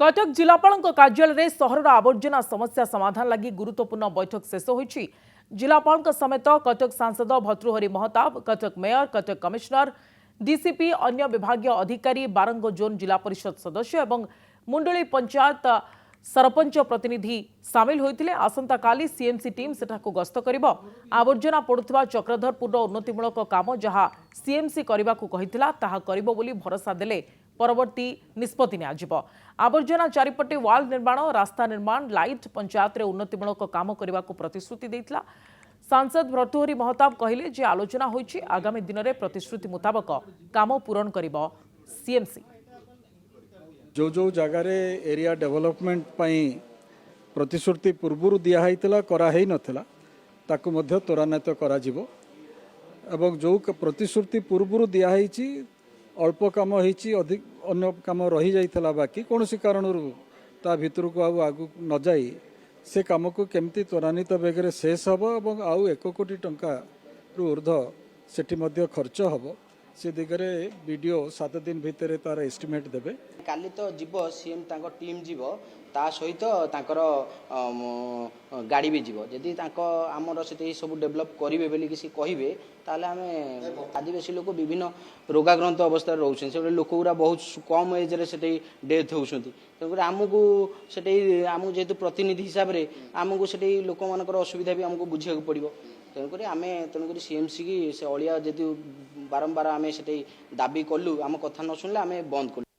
कटक जिलापाल कार्यालय सहर आवर्जना समस्या समाधान लगी गुरुत्वपूर्ण बैठक शेष होईछि। जिलापाल समेत कटक सांसद Bhartruhari Mahtab, Cuttack mayor, Cuttack commissioner, DCP, अन्य विभागीय अधिकारी, बारंग जोन जिला परिषद सदस्य और मुंडली पंचायत सरपंच प्रतिनिधि सामिल होते। आसंता काली सीएमसी टीम सेठाकु गस्त करिबो। आवर्जना पड़ुथिबा चक्रधरपुर उन्नतिमूलक काम जहाँ सीएमसी करबाकू कहिथिला ताहा करिबो बोली भरोसा देले परवर्ती निष्पत्ति नियाजिबो। आवर्जना चारिपटे वाल निर्माण, रास्ता निर्माण, लाइट, पंचायत रे उन्नतिमूलक काम करबाकू प्रतिश्रुति देइथिला। सांसद भर्तृहरि महताब कहिले जे आलोचना होईछि, आगामी दिन में प्रतिश्रुति मुताबक काम पूरण करिबो सीएमसी। जो जो जगार एरिया डेवलपमेंट प्रतिश्रुति पूर्व दिखाई कराई नाला ताकू मध्य त्वरान्वित करा जिवो। एवं जो प्रतिश्रुति पूर्व दिखाई अल्प कम अधिक अन्य कम रही जाइथिला बाकी कौन सी कारण ता भितर को आगु न जाई से कम को केमती त्वरान्वित बेगर शेष हम और आउ 1 कोटी टंका ऊर्ध सेठी मध्य खर्च हम से दिगरे वीडियो 7 दिन भितर तार एस्टिमेट देबे। काली तो जीव सीएम तांको टीम जीव ता सहित तांकर गाड़ी भी जीव जदि तांको आमर से सब डेभलप करेंगे बोली किसी कहे ताले आम आदिवासी लोक विभिन्न रोगाक्रांत अवस्था रोचे से लोक गुरा बहुत कम एज से डेथ होती तेणुक आमको से आमको जेहेतु प्रतिनिधि हिसाब से आमको से लोक मान असुविधा भी आमको बुझा पड़ो। तेणुक सीएमसी की से अलिया जी बारंबार आम से दाबी कलु आम कथा न शुणिले आम बंद कलु।